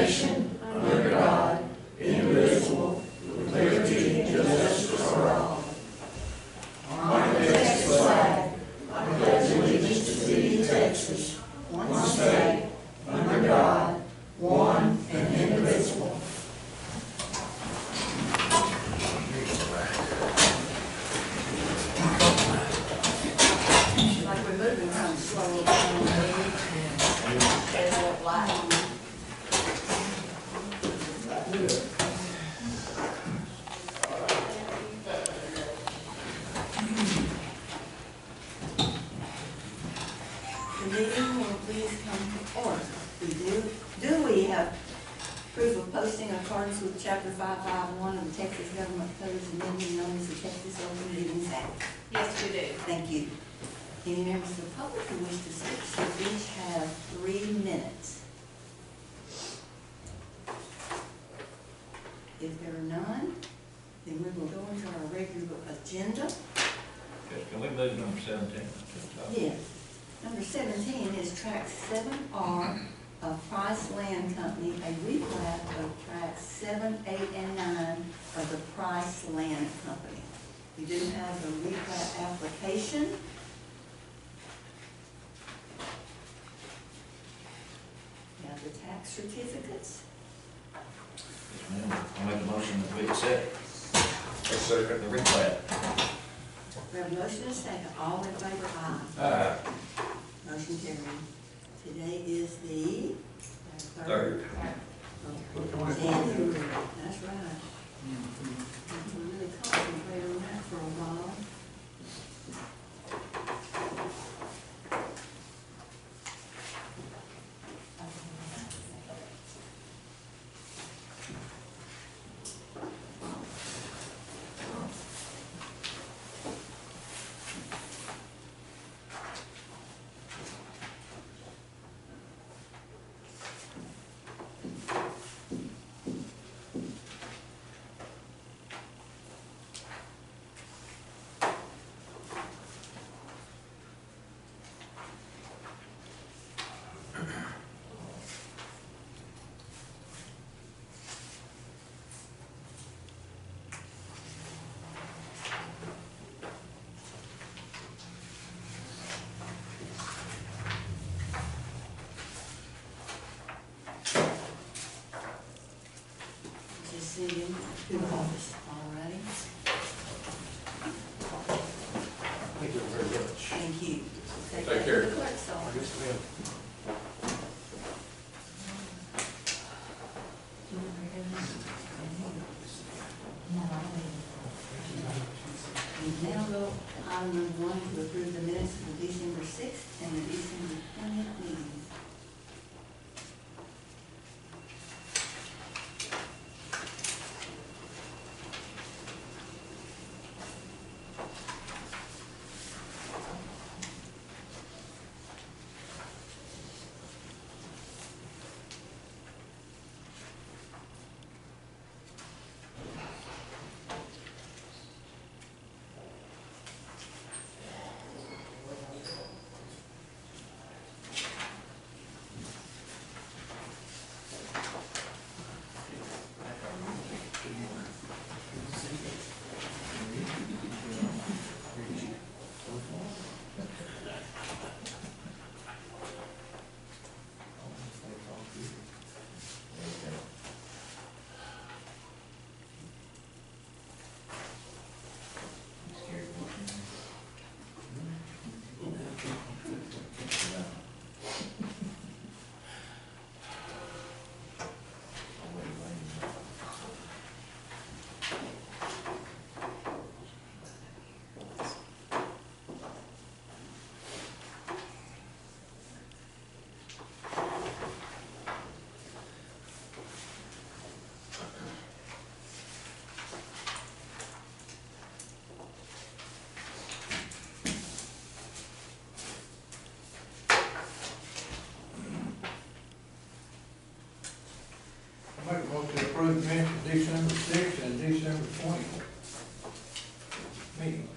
nation, under God, indivisible, with liberty and justice for all. On the Texas flag, I pledge allegiance to thee, Texas, one state, under God, one and indivisible. Like we're moving kind of slow down. There's that light. The meeting will please come to order. Do we have proof of posting in accordance with Chapter 551 of the Texas Government Codes amending known as the Texas Open Meetings Act? Yes, we do. Thank you. Any members of the public who wish to speak should each have 3 minutes. If there are none, then we will go into our regular agenda. Okay, can we move number 17? Yes. Number 17 is track 7R of Price Land Company, a replat of tracks 7, 8, and 9 of the Price Land Company. We do have a replat application. We have the tax certificates. Yes, ma'am. I'll make a motion that we accept A second. the replat. We have a motion and a second. All in favor, aye. Aye. Motion carried. Today is the Third. January. That's right. We really concentrate on that for a while. Just see you to the office already. Thank you very much. Thank you. Take that care. to the clerk's office. Yes, ma'am. We now go to item number 1 to approve the minutes for December 6th and the December 20th meetings. Make a motion to approve the minutes of December 6th and December 20th meeting.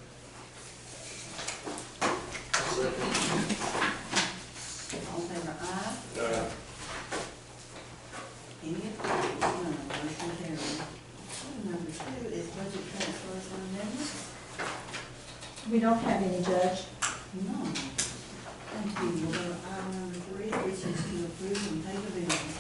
All in favor, aye. Aye. Any opposed? None. Motion carried. Item number 2 is budget transfers and amendments. We don't have any, Judge. None. Thank you. We'll go to item number 3, which is to approve and pay the bills.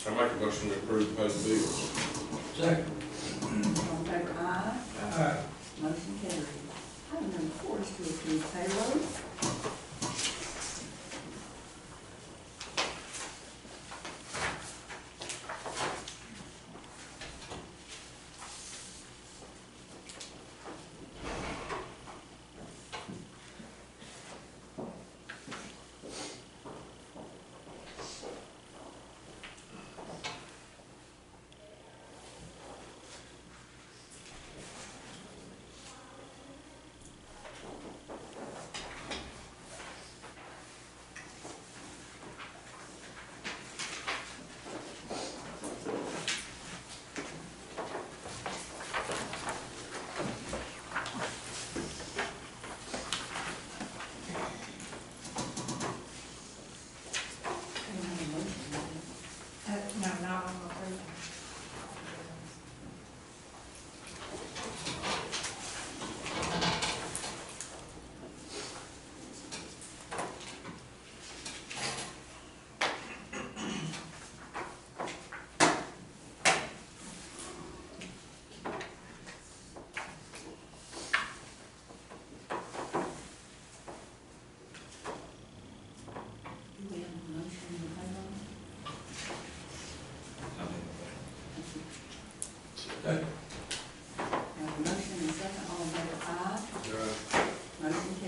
I make a motion to approve the pay bills. Second. All in favor, aye. Aye. Motion carried. Item number 4 is to approve payroll.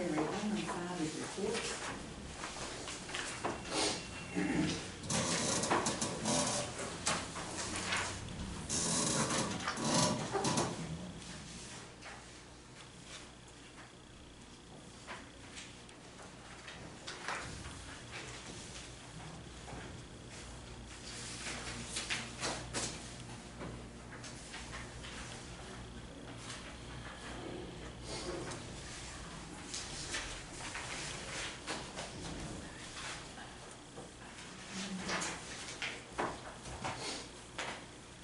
carried. Item 5 is reports.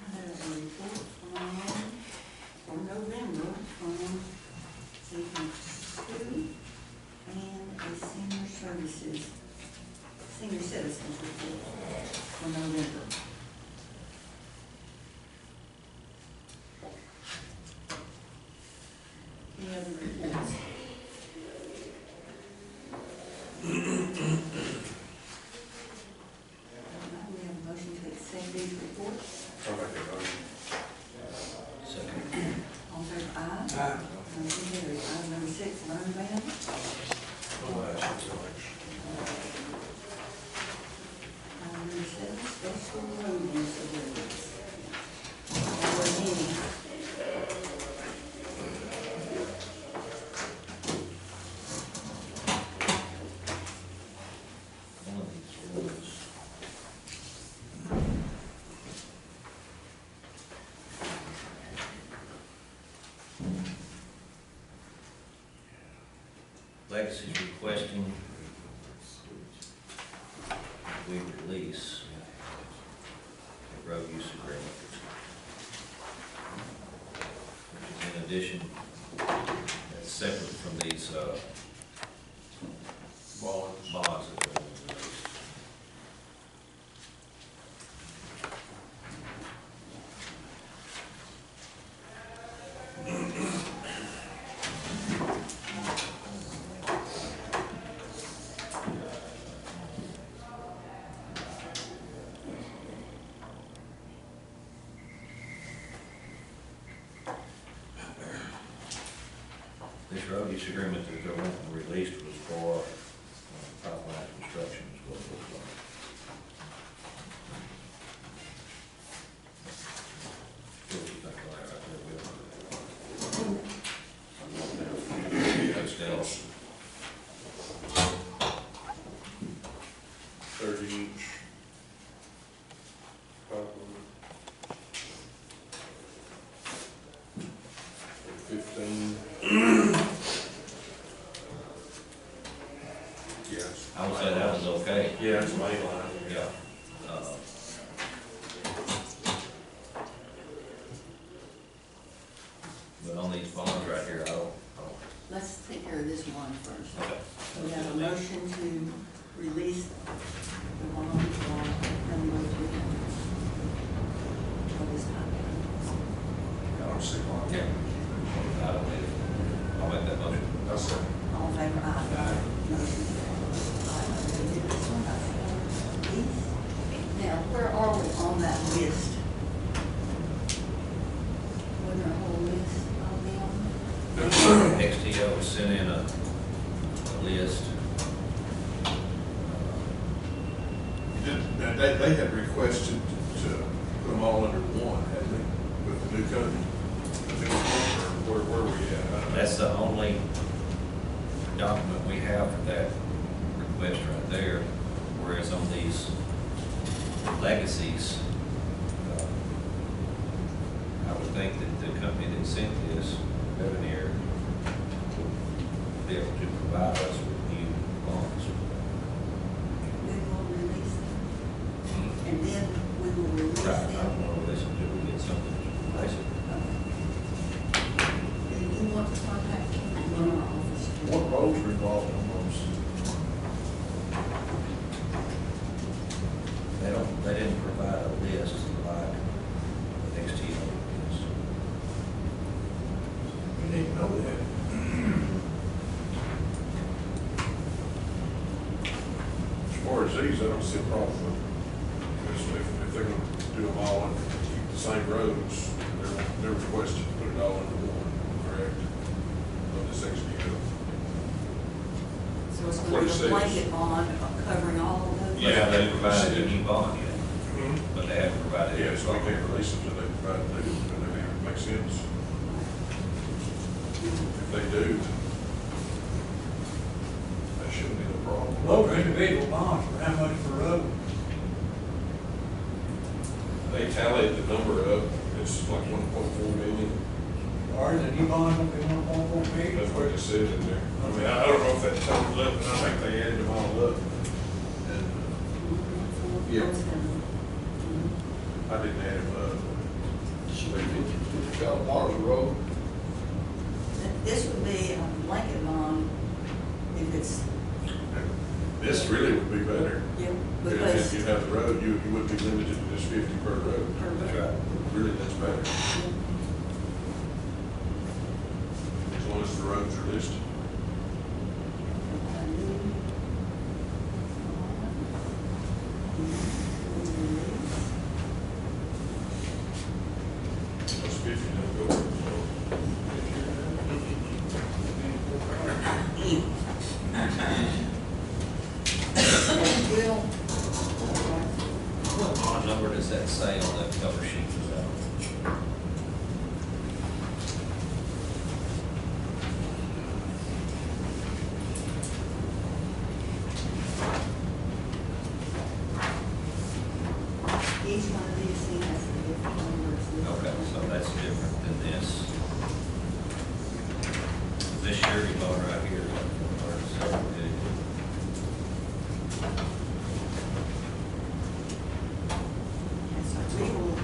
I have a report for November from Section 2 and a senior citizens report for November. Any other reports? We have a motion to accept these reports. I'll make that motion. Second. All in favor, aye? Aye. Motion carried. Item number 6, burn ban. Item number 7, special road use agreements. Or any. One of these rules. Legacy's requesting we release a road use agreement, which is in addition, that's separate from these, Bonds. bonds that are released. This road use agreement that the government released was for pipeline construction is what it looks like. What do you think of that right there, Bill? That's Dell's. 30-inch pipeline. 15. Yes. I would say that was okay. Yeah, it's main line. Yeah. But on these bonds right here, I don't. Let's take care of this one first. Okay. We have a motion to release the bond for number 2 for this pipeline. I don't see why. Yeah. I don't need it. I'll make that motion. That's it. All in favor, aye. Motion carries. All right, we're gonna do this one by these. Now, where are we on that list? Wasn't there a whole list of them? XTO sent in a list. They had requested to put them all under one, hadn't they, with the new company? Or where were we at? That's the only document we have for that request right there, whereas on these legacies, I would think that the company that sent this, Revenue, would be able to provide us with new bonds. We will release them, and then we will release Right, I them. don't know, listen, do we get something basic? And you want to contact our office? What roads are involved in those? They didn't provide a list like the XTO is. We need to know that. As far as these, I don't see a problem with them. If they're gonna do them all and keep the same roads, they're requesting to put it all under one, correct? Of this XPO. So it's What going it to be says. a blanket bond covering all of those? Yeah, they provided a new bond yet, but they haven't provided. Yeah, so we can't release them until they provide a new, and they make sense. If they do, that shouldn't be no problem. Those are individual bonds, for how much per road? They tallied the number up, it's like 1.4 million. Or is the new bond gonna be 1.4 million? That's what it says in there. I mean, I don't know if that totals up, but I think they added them all up. And Yeah. I didn't add them up. $50,000 a road. This would be a blanket bond if it's, This really would be better. yeah, If because. you have the road, you wouldn't be limited to just 50 per road. That's right. Really, that's better, as long as the roads are listed. That's 50, don't go. Will, What bond number does that say on that cover sheet was out? each one of these things has a different numbers. Okay, so that's different than this. This surety bond right here, or several million. And so we will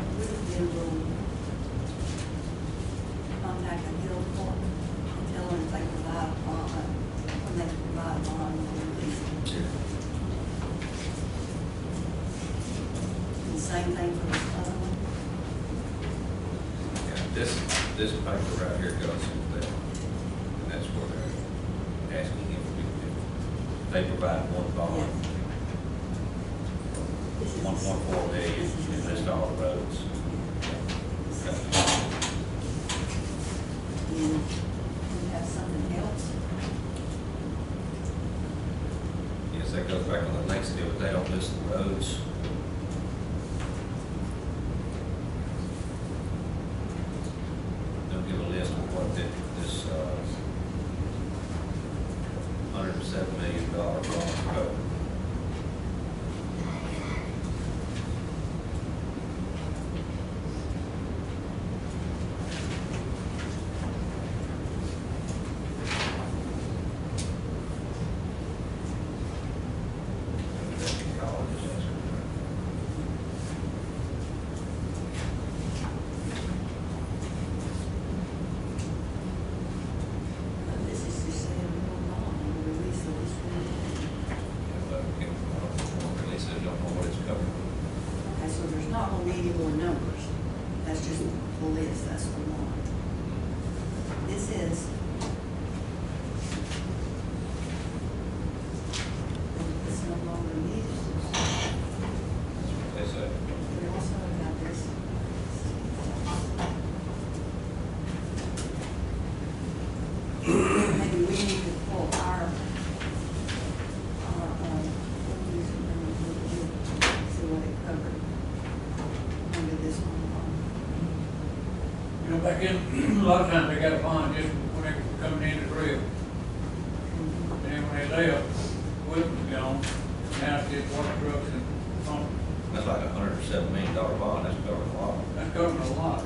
contact the Hill Court and tell them if they provide a bond, when they provide a bond, we'll release it. And same thing for this other one. Yeah, this paper right here goes with that. And that's where they're asking if they provide one bond. This is- 1.4 million, this is- and list all the roads. Okay. And we have something else. Yes, that goes back on the next deal, but they don't list the roads. They'll give a list of what this, $107 million bond covered. This is just saying we'll bond and release of this one. Release it, don't know what it's covering. Okay, so there's not gonna be any more numbers. That's just the list, that's the one. This is. It's no longer needed. That's what they say. We also got this. Maybe we need to pull our, see what it covered under this one. You know, back in, a lot of times they got a bond just when they coming in the drill. And then when they left, equipment gone, now it's just water trucks and pump. That's like $107 million bond, that's covering a lot. That's covering a lot.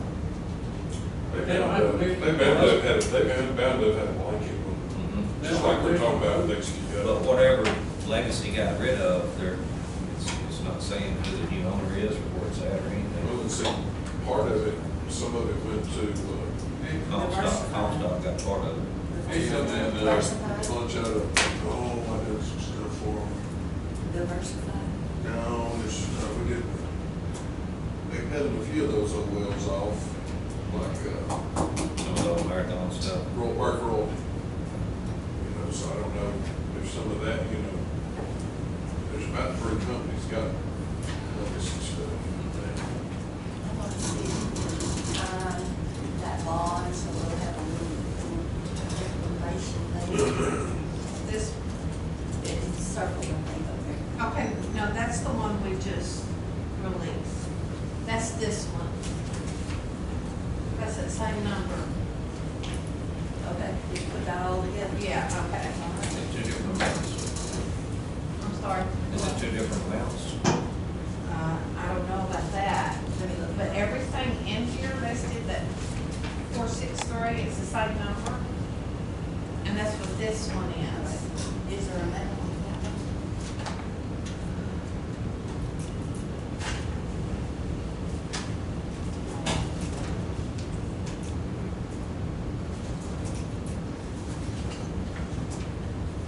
They've They don't have to be- bound to have a blanket one, just like we're talking about next to you. But whatever Legacy got rid of, it's not saying who the new owner is or where it's at or anything. Well, and see, part of it, some of it went to, Comstock got part of it. It's and then, Diversified? bunch out of, I did some stuff for them. Diversified. No, we didn't. They had a few of those old wells off, like, Some of the marathon stuff. Mark Roll. You know, so I don't know, there's some of that, you know, there's about 3 companies got legacy stuff. I want to see, that bond, so we'll have a little information later. This, circled, I think, up there. Okay, no, that's the one we just released. That's this one. That's the same number. Okay, just put that all together. Yeah, okay. All right. Is it two different amounts? I'm sorry. Is it two different amounts? I don't know about that. Let me look. But everything in here listed that 463 is the same number. And that's what this one is. Is there a amount on that?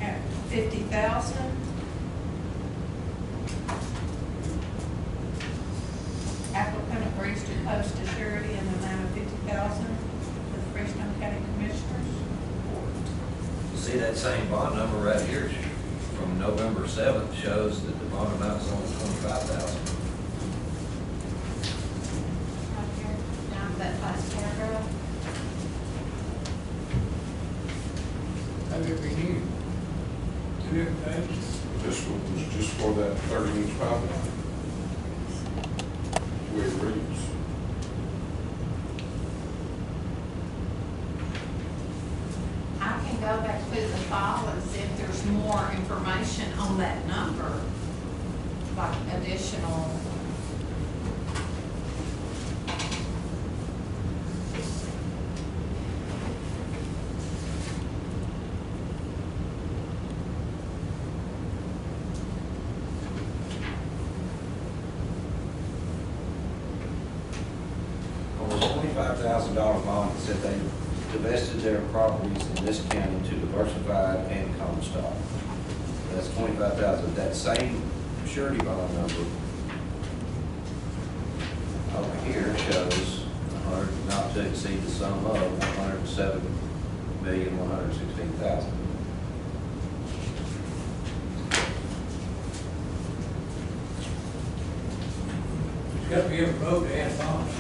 At 50,000. Applicant agrees to post a surety in the amount of 50,000 for the Freestone County Commissioners. See, that same bond number right here from November 7th shows that the bond amount is only 25,000. Right here, down that last paragraph. Have you renewed? Two different pages? This one was just for that 30-inch pipeline. The way it reads. I can go back through the file and see if there's more information on that number, like additional. On the $25,000 bond, it said they divested their properties in this county to diversified and common stock. That's 25,000. That same surety bond number over here shows 100, not to exceed the sum of 107,116,000. It's got to be a road to add bonds.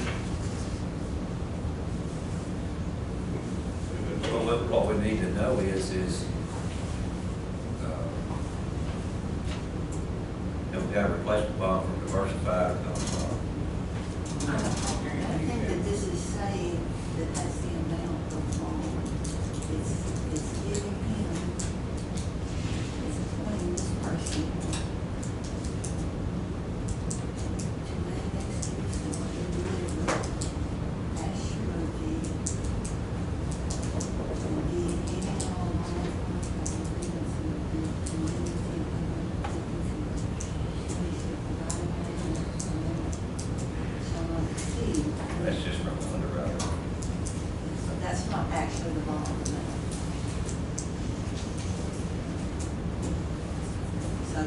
Well, what we need to know is, have we got a replacement bond from diversified or common stock? I think that this is saying that that's the amount of bond. It's giving him, it's appointing this person to make execution or deliver as surety for the any and all bonds, contracts, agreements, and That's just from the underwriter. that's not actually the bond amount. So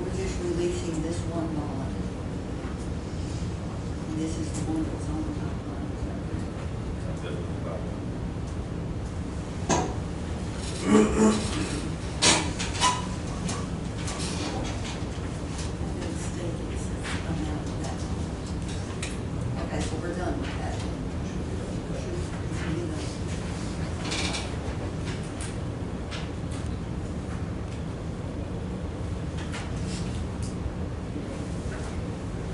we're just releasing this one bond. And this is the one that's on the pipeline. Is that correct? I'm good with the bond. And then state it's the amount of that bond. Okay, so we're done with that.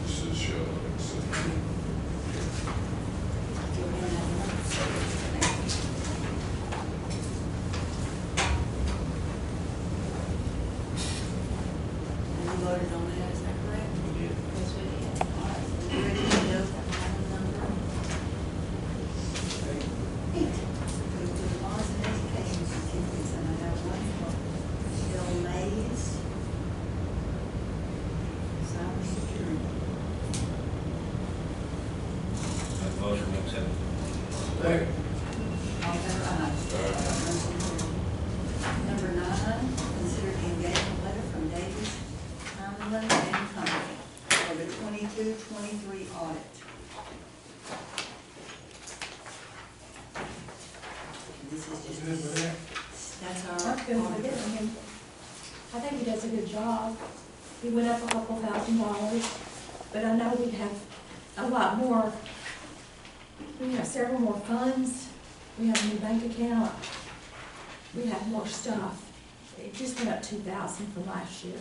This is showing, And you voted on that, is that correct? We did. Yes, we did. All right, so you ready to go for item number 8? Approve the bonds and education certificates, and I have one for Michelle Mays, cybersecurity. Make a motion to accept. Second. All in favor, aye. Number 9, consider the engagement letter from Davis, Hamlin and Company for the 22-23 audit. This is Good with that? that's our. That's good for him. I think he does a good job. He went up a couple $1,000, but I know we have a lot more. We have several more funds. We have a new bank account. We have more stuff. it just went up 2,000 from last year.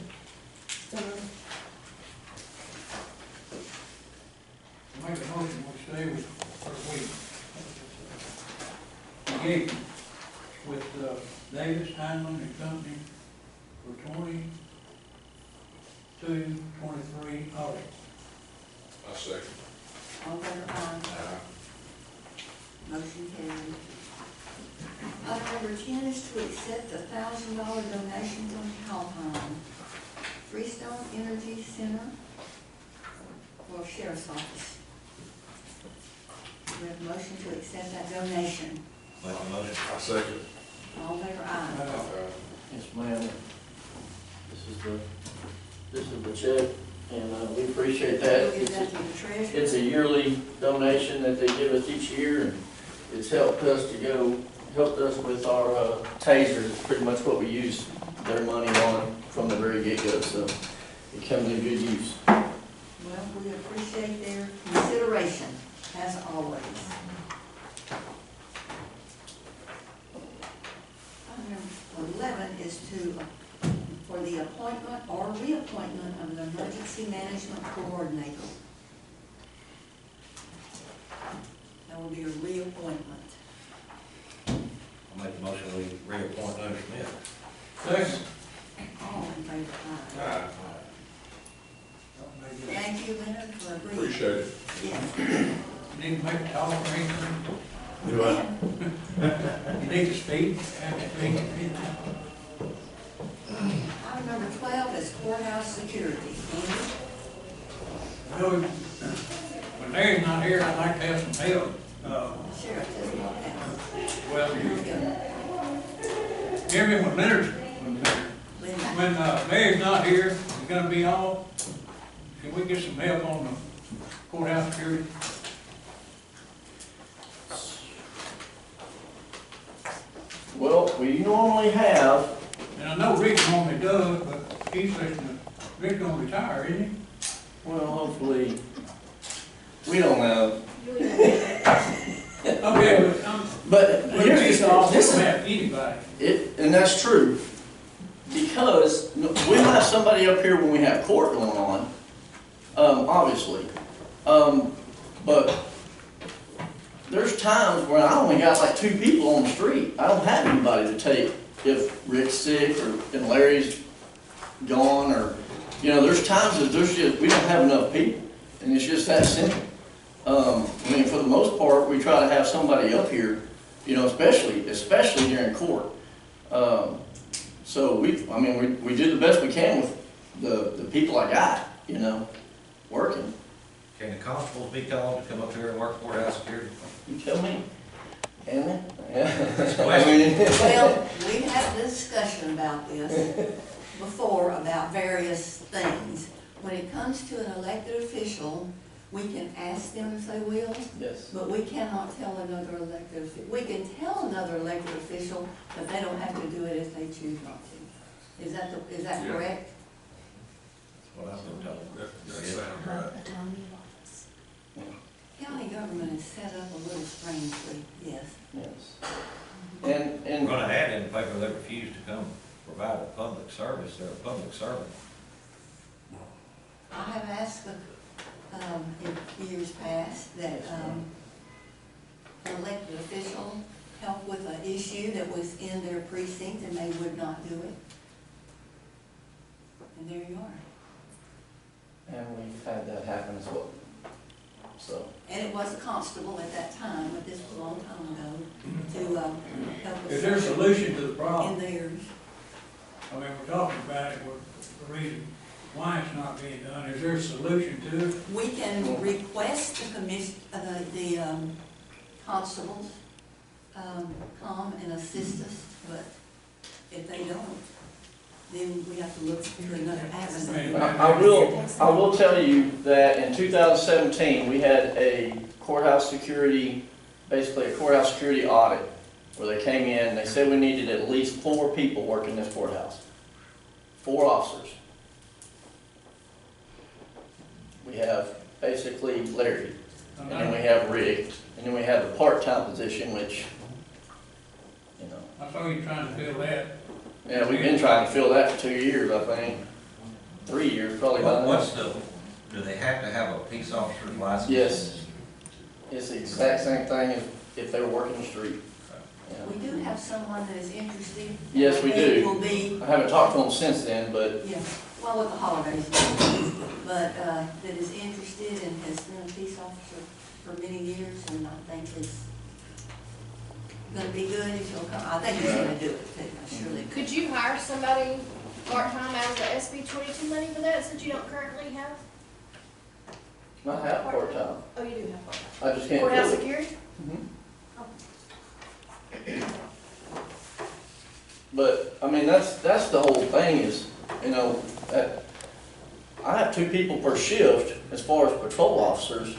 So, Make a motion, we stay with, for a week. Engage with Davis Heinlein and Company for 22-23 audit. I second. All in favor, aye. Motion carried. Item number 10 is to accept a $1,000 donation from Calpine Freestone Energy Center for Sheriff's Office. We have a motion to accept that donation. Make a motion. I second. All in favor, aye. Yes, ma'am. This is the check, and we appreciate that. We'll give that to the treasurer. It's a yearly donation that they give us each year, and it's helped us with our taser. It's pretty much what we use their money on from the very get-go, so it comes in good use. Well, we appreciate their consideration, as always. Item 11 is for the appointment or reappointment of the Emergency Management Coordinator. That will be a reappointment. I'll make a motion, we reappoint Leonard Smith. Second. All in favor, aye. Aye. Thank you, Leonard, for agreeing. Appreciate it. Yes. Need to make a call or anything? Do I? You need to speak, have to speak. Item number 12 is courthouse security. Andy? Well, when Larry's not here, I'd like to have some help. Sheriff just walked out. Well, Here we go. hear me when Leonard's, Linda. when Larry's not here, he's gonna be off. Can we get some help on the courthouse security? Well, we normally have, And I know Rick normally does, but he's listening, Rick's gonna retire, isn't he? well, hopefully, we don't know. Okay, But but here's he's the off, we this don't is, have anybody. and that's true. Because we'll have somebody up here when we have court going on, obviously. But there's times where I only got like 2 people on the street. I don't have anybody to take if Rick's sick and Larry's gone, or, you know, there's times that we don't have enough people, and it's just that simple. I mean, for the most part, we try to have somebody up here, you know, especially during court. So we do the best we can with the people I got, you know, working. Can the constables be called to come up here and work courthouse security? You tell me. Can they? Yeah. Well, we've had a discussion about this before, about various things. When it comes to an elected official, we can ask them if they will, Yes. but we cannot tell another elected official. We can tell another elected official, but they don't have to do it if they choose not to. Is that Yeah. correct? That's what I've been told. That sounds right. County government is set up a little strangely, yes. Yes. We're And gonna add in the paper they refuse to come provide a public service, they're a public servant. I have asked in years past that an elected official help with an issue that was in their precinct and they would not do it. And there you are. and we've had that happen as well. So. And it was a constable at that time, but this was a long time ago, to help us. Is there a solution to the In problem? theirs. I mean, we're talking about it, the reason why it's not being done. Is there a solution to it? We can request the constables come and assist us, but if they don't, then we have to look for another avenue. I will tell you that in 2017, we had a courthouse security, basically a courthouse security audit, where they came in and they said we needed at least 4 people working this courthouse. 4 officers. We have basically Larry, and then we have Rick, and then we have the part-time position, which, you know. I saw you trying to fill that. Yeah, we've been trying to fill that for 2 years, I think. 3 years, probably by now. What's the, do they have to have a peace officer's license? Yes. It's the exact same thing as if they were working the street. Yeah. We do have someone that is interested. Yes, we It do. will be, I haven't talked to them since then, but yeah, well, with the holidays, but, that is interested and has been a peace officer for many years, and I think it's gonna be good if he'll come. I think he's gonna do it too, I surely. Could you hire somebody part-time out of the SB 22 money for that, since you don't currently have? not half part-time. Oh, you do have part-time. I just can't Courthouse do it. security? Mhm. Oh. But, I mean, that's the whole thing is, you know, that I have 2 people per shift as far as patrol officers,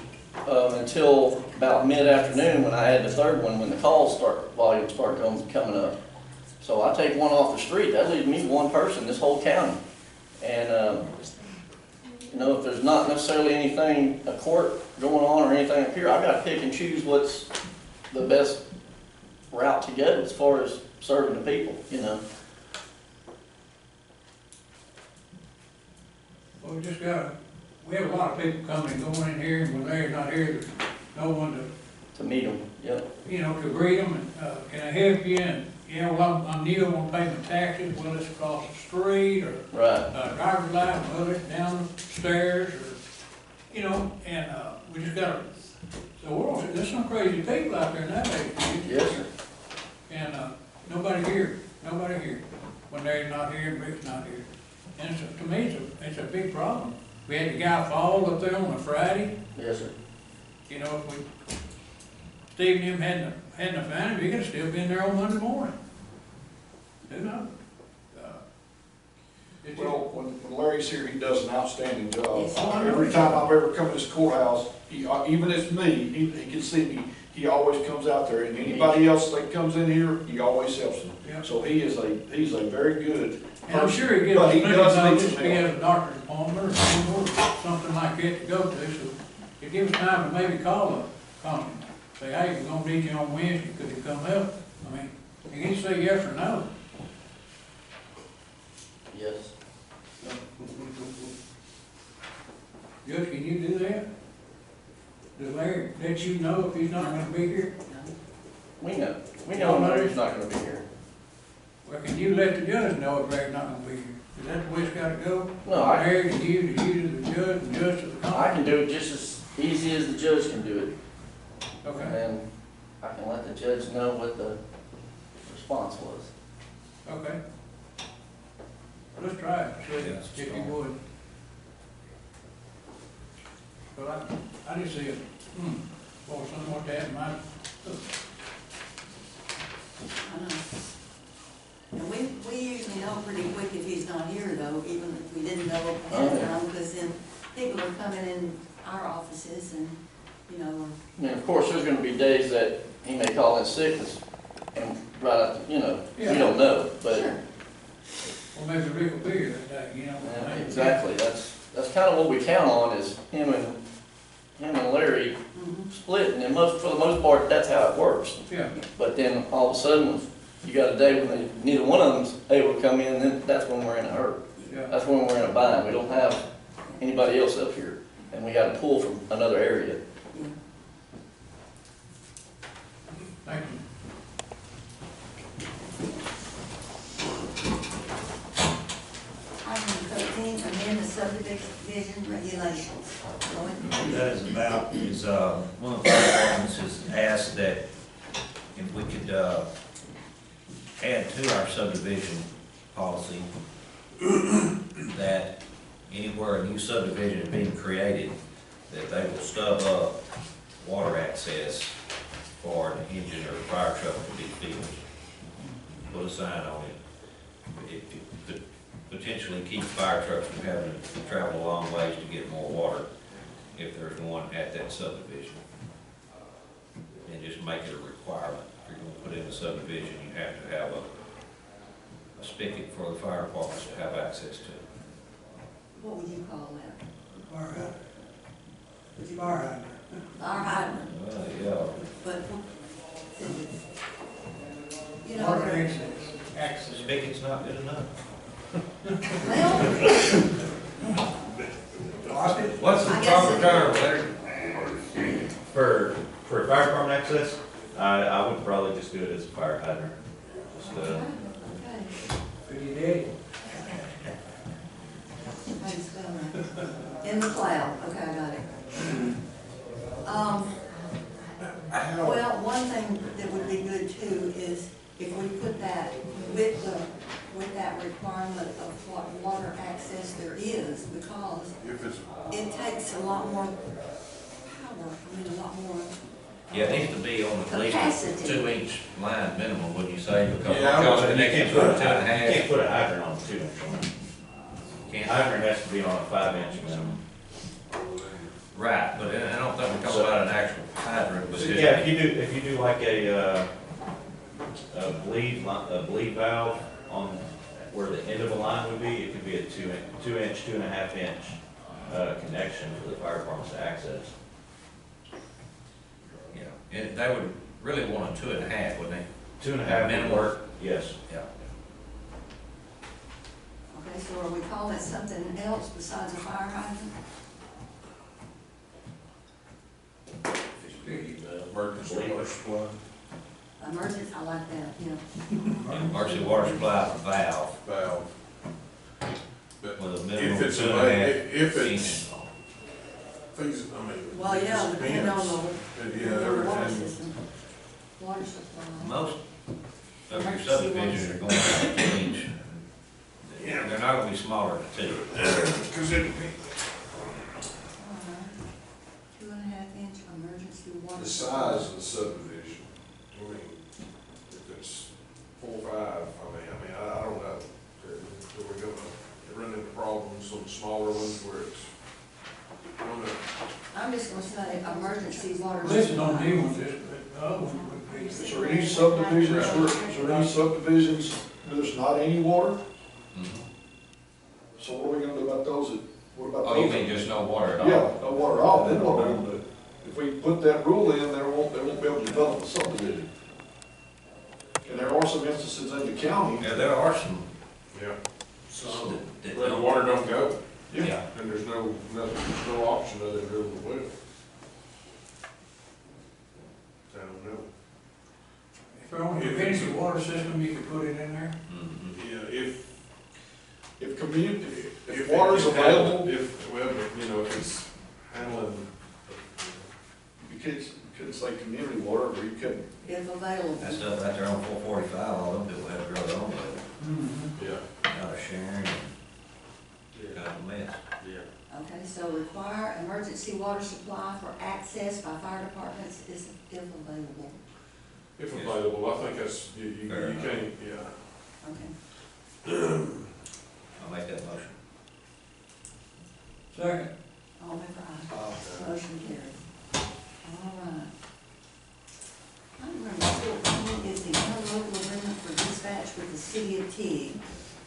until about mid-afternoon when I had the 3rd one, when the volume started coming up. So I take one off the street, that leaves me 1 person, this whole county. And, you know, if there's not necessarily anything, a court going on or anything up here, I gotta pick and choose what's the best route to go as far as serving the people, you know. Well, we just gotta, we have a lot of people coming and going in here, and when they're not here, there's no one To meet them, yep. to, you know, to greet them, and, can I help you, and, you know, well, I'm new, I want to pay my taxes, well, it's across the street, or, Right. driver's license, well, it's down the stairs, or, you know, and, we just gotta, so there's some crazy people out there nowadays, Yes, sir. and, nobody here, when they're not here and Rick's not here. And to me, it's a big problem. We had the guy fall up there on a Friday, Yes, sir. you know, if we, Steve and him hadn't found him, he could have still been there on Monday morning. Who knows? It's just- Well, when Larry's here, he does an outstanding job. Yes. Every time I've ever come to this courthouse, even if it's me, he can see me, he always comes out there, and anybody else that comes in here, he always helps them. Yeah. So he's a very good And I'm person, sure he gets but he plenty does of need notice some if he help. has a doctor's appointment or something like that to go to, so it gives us time to maybe call him, say, hey, we're gonna need you on Wednesday, could you come help? I mean, you can say yes or no. Yes. Judge, can you do that? Does Larry let you know if he's not gonna be here? We know Larry's not gonna be here. Well, can you let the judge know if Larry's not gonna be here? Is that the way it's gotta go? No, I- Larry to you to the judge, and judge to the I court? can do it just as easy as the judge can do it. Okay, And I can let the judge know what the response was. okay. Let's try it, see Yeah, it's if you strong. would. But I just see it, or something like that, might, I know. And we usually know pretty quick if he's not here though, even if we didn't know ahead of time, because then people are coming in our offices and, you know, And of course, there's gonna be days that he may call in sick and right out, you know, we Yeah. don't know, but. sure. or maybe Rick will be here that day, you know? Yeah, exactly, that's kind of what we count on is him and Larry Mhm. splitting, and for the most part, that's how it works. Yeah, But then all of a sudden, you got a day when neither one of them's able to come in, then that's when we're in a hurry. yeah. That's when we're in a bind, we don't have anybody else up here, and we gotta pull from another area. Yeah. Thank you. Item 13, amend the subdivision regulations. Go ahead. What that is about is, one of the departments has asked that if we could, add to our subdivision policy that anywhere a new subdivision is being created, that they will stub up water access for an engine or a fire truck to be filled. Put a sign on it. It could potentially keep fire trucks from having to travel a long ways to get more water if there's one at that subdivision. And just make it a requirement. If you're gonna put in a subdivision, you have to have a spigot for the fire departments to have access to. What would you call that? Fire hydrant. Fire hydrant. Fire hydrant, Yeah. but, you know, Water there- access. access. Spigot's not good enough. Well, What's the I guess proper it- term, Larry? For fire department access, I would probably just do it as a fire hydrant. Just, okay. For your daddy. How do you spell that? In the cloud, okay, I got it. Well, one thing that would be good too is if we put that with that requirement of what water access there is, because If it's, it takes a lot more power, a lot more. Yeah, it needs to be on at least a Capacity. 2-inch line minimum, wouldn't you say? Because Yeah, because but they You can't can't put put a 2.5. you can't put a hydrant on a 2-inch one. Can't. Hydrant has to be on a 5-inch minimum. Right, but I don't think we're talking about an actual hydrant, but just. Yeah, if you do like a bleed valve on where the end of a line would be, it could be a 2-inch, 2.5-inch connection for the fire departments to access. Yeah, and they would really want a 2.5, wouldn't they? 2.5 Minimum. would work, yes. Yeah. Okay, so are we calling it something else besides a fire hydrant? emergency water supply. Emergency, I like that, yeah. Emergency water supply valve Valve. But with a minimum if of it's, 2.5 if it's, inches. feasible, I mean. Well, yeah, it depending on depends. Yeah, the water everything. system, water supply. Most of your subdivisions are going to have 2-inch. Yeah. They're not gonna be smaller than 2. Cause it depends. 2.5-inch emergency water. The size of the subdivision, I mean, if it's 4 or 5, I don't know. Are we gonna run into problems, some smaller ones where it's, I don't know. I'm just gonna say emergency water. This is on supply. new ones, this, but the other one would be. Is there any subdivisions where there's not any water? So what are we gonna do about those what about those? Oh, you mean just no water at all? Yeah, no water at all, then what are we gonna do? If we put that rule in, they won't be able to develop a subdivision. And there are some instances in the county. Yeah, there are some. Yeah. that Where the don't- water don't go, Yeah. and there's no option other than drilling the well. I don't know. If they're on a conventional water system, you could put it in there. Mhm. Yeah, If water's available, If, well, you know, if it's handling, you couldn't say community water, or you couldn't. If available. That stuff right there on 445, all them people have to drill their own well. yeah, Out of sharing and kind of a mess. yeah. Okay, so require emergency water supply for access by fire departments is if available. If available, I think that's, you Fair enough. can't, yeah. Okay. I'll make that motion. Second. All in favor, aye. Motion carried. All right. Item number 14 is the interlocal agreement for dispatch with the city of Teague.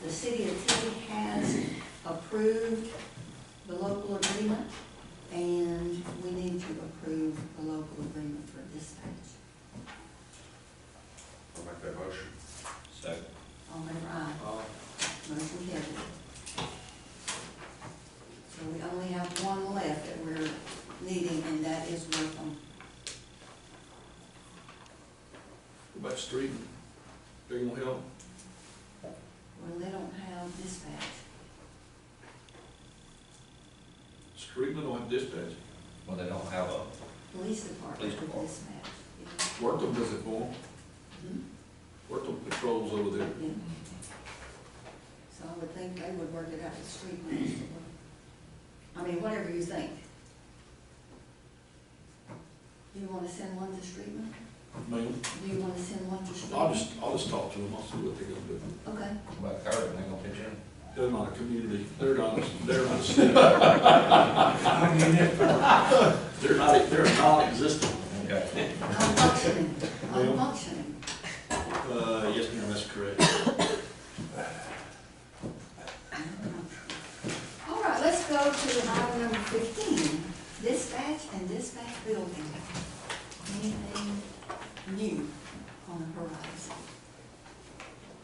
The city of Teague has approved the local agreement, and we need to approve the local agreement for dispatch. I'll make that motion. Second. All in favor, aye. Motion carried. So we only have one left that we're needing, and that is Wortham. What about street? They gonna help? Well, they don't have dispatch. Street, don't have dispatch. Well, they don't have a, Police department Police with department. dispatch. Wortham does it for them. Mhm. Wortham patrols over there. Yeah. So I would think they would work it out with street master. I mean, whatever you think. Do you wanna send one to Streetman? Man, Do you wanna send one to Streetman? I'll just talk to them, I'll see what they're gonna do. Okay. about Curtin, they gonna pitch in. They're not a community, they're not a city. They're non-existent. Okay. Unfunctioning, Ma'am? unfunctioning. Yes, ma'am, that's correct. All right, let's go to item number 15, dispatch and dispatch building. Anything new on the horizon?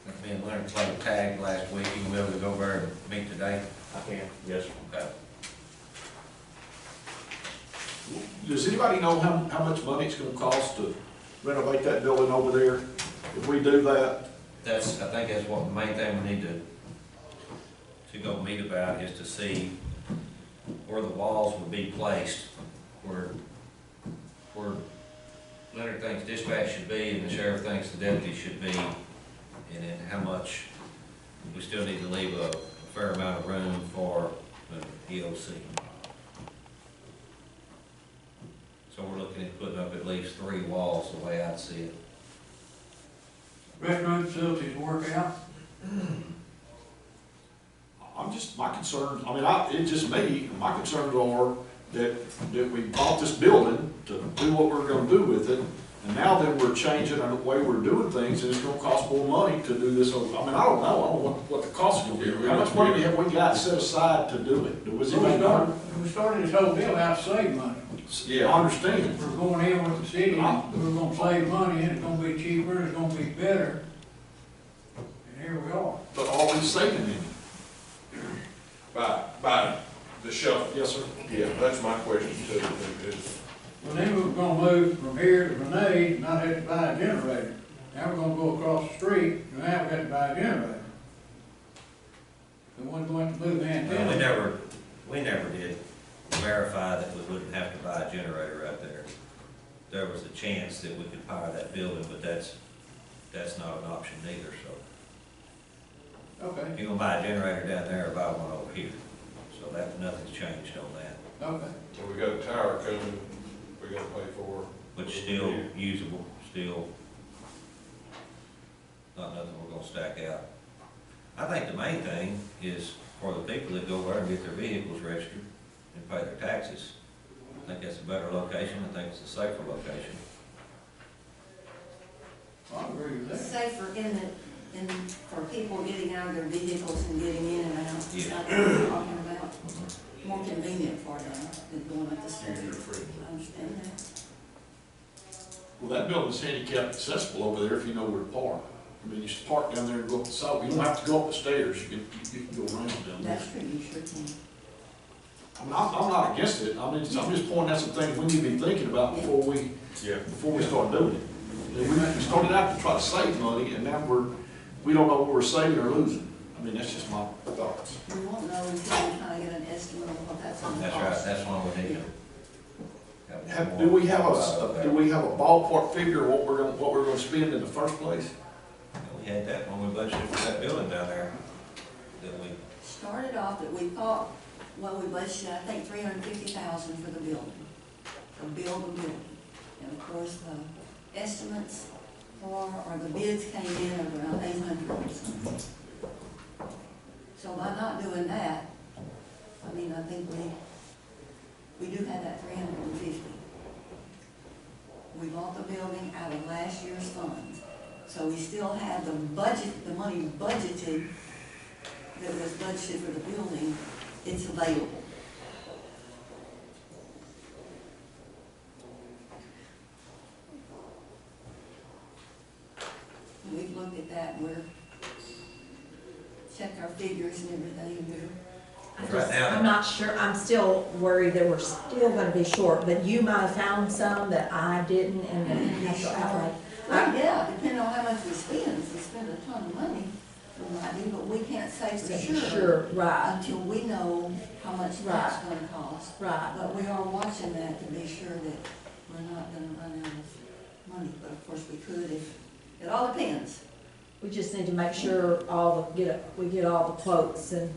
Let me and Leonard played tag last week, you will be able to go over and meet today? I can, yes. Okay. Does anybody know how much money it's gonna cost to renovate that building over there? If we do that, I think that's what the main thing we need to go meet about, is to see where the walls would be placed, where Leonard thinks dispatch should be, and the sheriff thinks the deputy should be, and then how much, we still need to leave a fair amount of room for the EOC. So we're looking at putting up at least 3 walls, the way I'd see it. Restaurant facilities work out. my concerns, I mean, it's just me, my concerns are that we bought this building to do what we're gonna do with it, and now then we're changing the way we're doing things, and it's gonna cost more money to do this. I mean, I don't know what the cost is gonna be. How much money have we got set aside to do it? Was it We started this whole deal out to save money. Yeah, I understand. We're going in with the city, and we're gonna save money, and it's gonna be cheaper, it's gonna be better. And here we are. But are we saving any? By the shuffle. Yes, sir. Yeah, that's my question too, is, Well, then we were gonna move from here to Renee, and not have to buy a generator. Now we're gonna go across the street, and now we got to buy a generator. The one's going to move the antenna. We never did verify that we wouldn't have to buy a generator out there. There was a chance that we could power that building, but that's not an option either, so. Okay, If you're gonna buy a generator down there, or buy one over here. So nothing's changed on that, okay. so we got a tower coming, we gotta pay for. but still usable, still not nothing we're gonna stack out. I think the main thing is for the people that go over and get their vehicles registered and pay their taxes. I think that's a better location, I think it's a safer location. I agree with that. Safer for people getting out of their vehicles and getting in and out. Yeah. Like we're talking about, more convenient for them than going up the stairs. User-friendly. I understand that. Well, that building's handicap accessible over there if you know where to park. I mean, you just park down there and go up the sidewalk. You don't have to go up the stairs. You can go around down there. That's true, you sure can. I mean, I'm not against it. I'm just pointing out some things we need to be thinking about before we start doing it. We started out to try to save money, and now we don't know what we're saving or losing. I mean, that's just my thoughts. We won't know until we kind of get an estimate of what that's gonna That's cost. right, that's one we need to. Do we have a ballpark figure of what we're gonna spend in the first place? We had that when we budgeted for that building down there, that we, Started off that we thought, well, we budgeted, I think, $350,000 for the building, to build the building. And of course, the estimates or the bids came in at around 800 or something. So by not doing that, I mean, I think we do have that 350. We bought the building out of last year's funds. So we still have the money budgeted, that was budgeted for the building, it's available. We've looked at that, and checked our figures and everything, and Right now- I'm not sure, I'm still worried that we're still gonna be short, but you might have found some that I didn't, and then you have to outright. well, yeah, depending on how much we spend, if we spend a ton of money, we might do, but we can't say for sure Right, until we know how much that's Right. gonna cost. right. But we are watching that to be sure that we're not gonna run out of money, but of course we could if, it all depends. We just need to make sure we get all the quotes and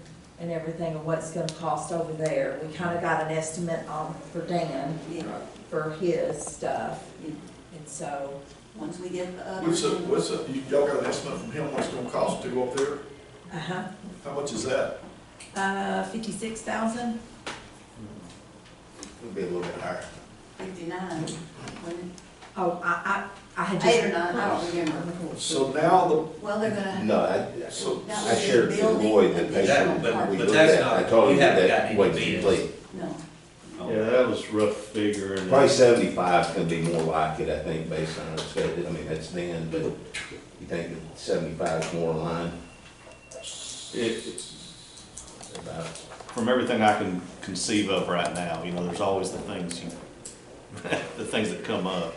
everything of what it's gonna cost over there. We kinda got an estimate for Dan, Yeah, for his stuff, yeah. and so, Once we get the others. Y'all got an estimate from him what's it gonna cost to go up there? uh-huh, How much is that? 56,000? It'll be a little bit higher. 59, when, Oh, I had just. 8 or 9, I don't remember. So now Well, they're gonna. No, So- that I was shared the with building Lloyd that they additional That- but- part. we but looked that's at, not- I told him you haven't that gotten wait any till bids. complete. No, Yeah, that was rough figure. And Probably 75 is gonna be more like it, I think, based on the schedule. I mean, that's then, but you think that 75 is more in line? About, from everything I can conceive of right now, you know, there's always the things the things that come up,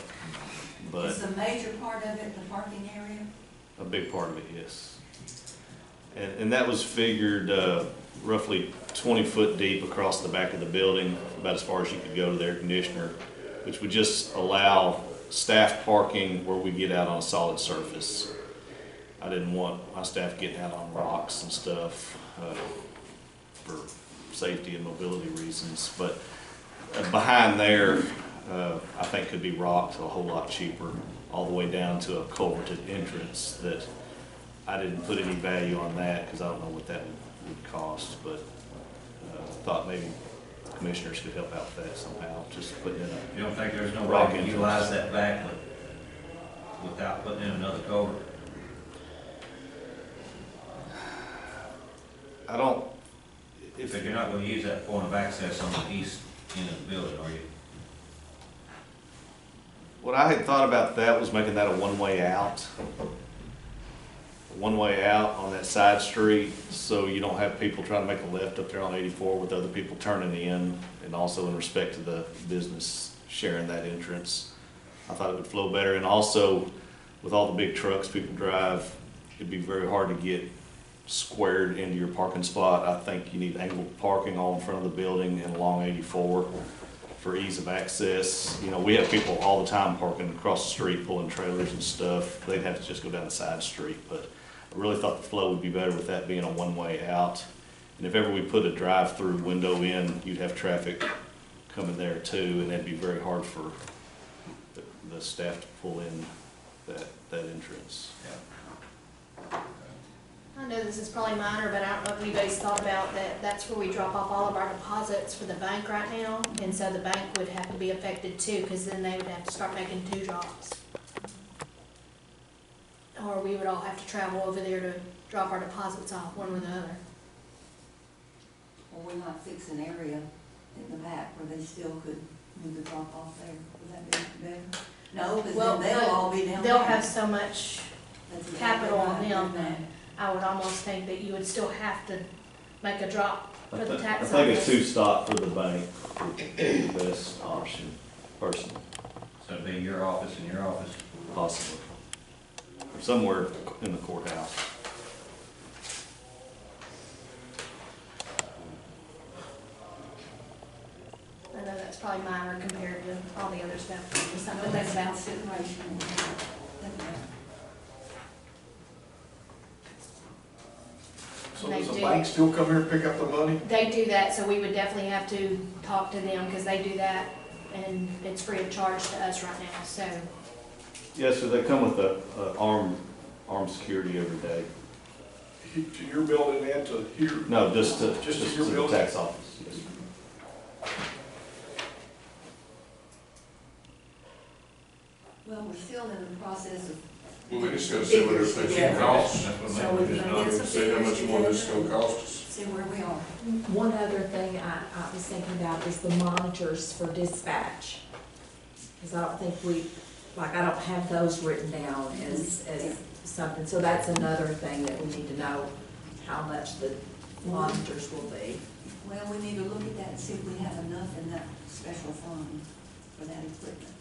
but Is the major part of it the parking area? a big part of it, yes. And that was figured roughly 20 foot deep across the back of the building, about as far as you could go to the air conditioner, which would just allow staff parking where we get out on a solid surface. I didn't want my staff getting out on rocks and stuff for safety and mobility reasons, but behind there, I think could be rocked a whole lot cheaper, all the way down to a culverted entrance that I didn't put any value on that because I don't know what that would cost, but thought maybe commissioners could help out with that somehow, just putting in a. You don't think there's no way rock to entrance. utilize that back without putting in another culvert? I don't. If you're not gonna use that point of access on the east end of the building, are you? What I had thought about that was making that a one-way out. One-way out on that side street, so you don't have people trying to make a left up there on 84 with other people turning in, and also in respect to the business sharing that entrance. I thought it would flow better, and also with all the big trucks people drive, it'd be very hard to get squared into your parking spot. I think you need angled parking all in front of the building and along 84 for ease of access. You know, we have people all the time parking across the street, pulling trailers and stuff. They'd have to just go down the side street, but I really thought the flow would be better with that being a one-way out. And if ever we put a drive-through window in, you'd have traffic coming there too, and that'd be very hard for the staff to pull in that entrance. I know this is probably minor, but I don't know if anybody's thought about that, that's where we drop off all of our deposits for the bank right now, and so the bank would have to be affected too, because then they would have to start making 2 drops. Or we would all have to travel over there to drop our deposits off, one or the other. Or we might fix an area in the back where they still could move the drop off there. Would that be better? No, because Well, then they'll all be down there. They'll have so much That's exactly capital on right. them that I would almost think that you would still have to make a drop for the I tax think a office. 2-stop for the bank would be the best option, personally, So it'd be your office and your office? possibly. Or somewhere in the courthouse. I know that's probably minor compared to all the other stuff. Just something But to that's think about about. situation. So They does the do. bank still come here and pick up the money? They do that, so we would definitely have to talk to them, because they do that, and it's free of charge to us right now, so. Yes, sir, they come with a armed security every day. To your building and to here? No, just to your the building? tax office. Yes, sir. Well, we're still in the process of. Well, we just gotta see what everything's gonna cost. That's what So I'm we're saying. gonna get some See how much figures more this is together gonna cost us. See where we are. One other thing I was thinking about is the monitors for dispatch. Because I don't think I don't have those written down as something, so that's another thing that we need to know how much the monitors will be. Well, we need to look at that and see if we have enough in that special fund for that equipment.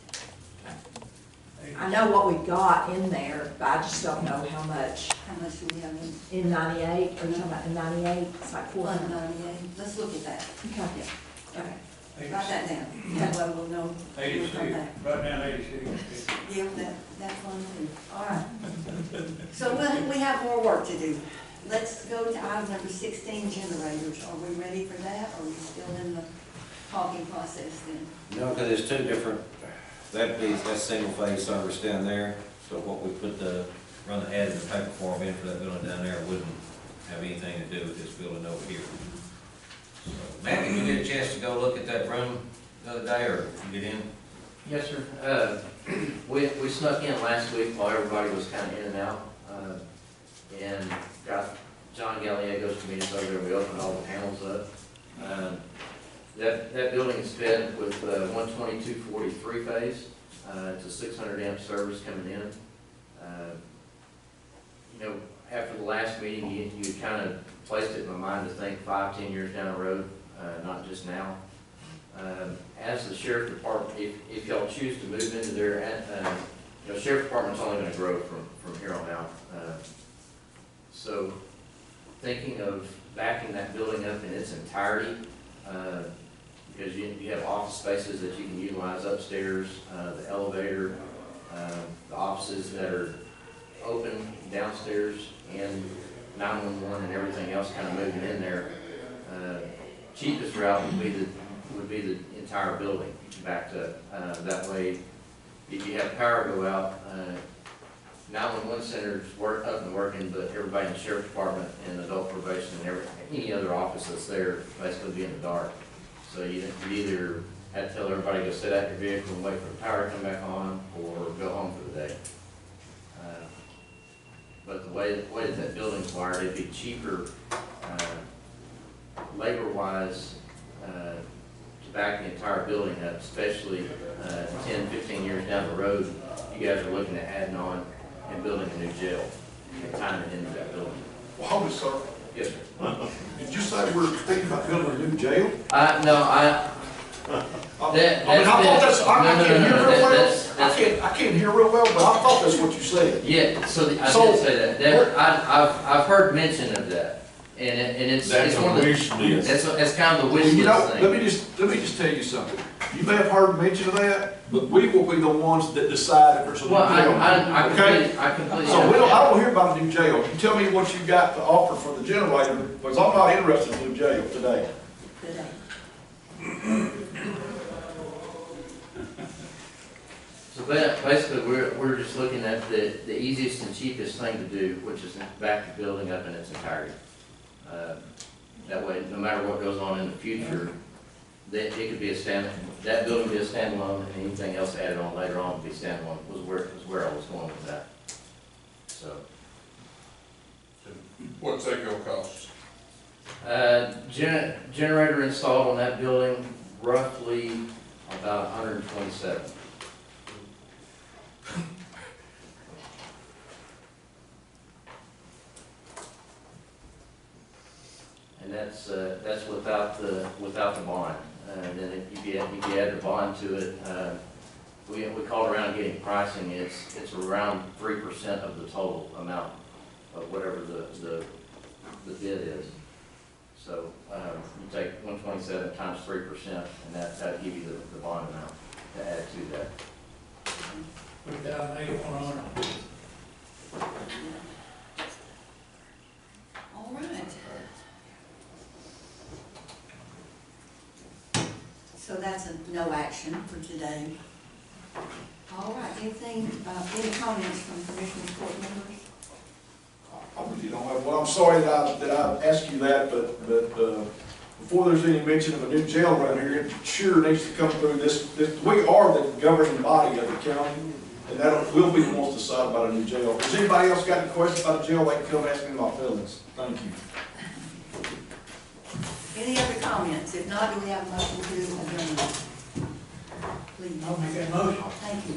I know what we've got in there, but I just don't know how much. How much do we have in In 98, are you talking about in 98? It's like Fund 400. 98? Let's look at that. Okay. Okay, write that down. That way we'll know. We'll come 86, back. right now 86. Yeah, that fund too. All right. So we have more work to do. Let's go to item number 16, generators. Are we ready for that, or are we still in the talking process then? No, because there's 2 different, that's single phase service down there. So what we run the ad in the paper form in for that building down there wouldn't have anything to do with this building over here. So, Matt, did you get a chance to go look at that room the other day, or you get in? Yes, sir. We snuck in last week while everybody was kind of in and out, and got John Gallegos to meet us over there. We opened all the panels up. That building is fed with 122/43 phase. It's a 600 amp service coming in. You know, after the last meeting, you kind of placed it in my mind to think 5-10 years down the road, not just now. As the sheriff department, if y'all choose to move into their, you know, sheriff department's only going to grow from here on out. So thinking of backing that building up in its entirety, because you have office spaces that you can utilize upstairs, the elevator, the offices that are open downstairs, and 911 and everything else kind of moving in there. Cheapest route would be the entire building backed up. That way, if you have power go out, 911 centers work up and working, but everybody in the sheriff's department and adult probation and any other office that's there basically be in the dark. So you either have to tell everybody to go sit out your vehicle and wait for the power to come back on, or go home for the day. But the way that building's wired, it'd be cheaper, labor-wise, to back the entire building up, especially 10-15 years down the road. You guys are looking at adding on and building a new jail and tying it into that building. Well, hold it, sir. Yes, sir. Did you say we're thinking about building a new jail? No, I I can't hear real well, but I thought that's what you said. Yeah, so I did say that. I've heard mention of that, and it's one of the, it's kind of the wish list thing. Let me just tell you something. You may have heard mention of that, but we will be the ones that decide if there's a new jail. I completely. So I don't hear about a new jail. You tell me what you got to offer for the generator, because I'm not interested in a new jail today. So basically, we're just looking at the easiest and cheapest thing to do, which is back the building up in its entirety. That way, no matter what goes on in the future, it could be that building be a standalone, and anything else added on later on would be standalone. Was where I was going with that. So. What's that gonna cost? Generator installed on that building, roughly about 127. And that's without the bond. And then if you add the bond to it, we called around getting pricing. It's around 3% of the total amount of whatever the bid is. So you take 127 times 3%, and that'll give you the bond amount to add to that. 3,800. All right. So that's a no action for today. All right, any comments from Commissioners Court members? I really don't have, well, I'm sorry that I asked you that, but before there's any mention of a new jail around here, it sure needs to come through this, we are the governing body of the county, and we'll be the ones to decide about a new jail. If anybody else got any questions about the jail, they can come ask me my feelings. Thank you. Any other comments? If not, do we have a motion to adjourn? Please. I'll make that motion. Thank you.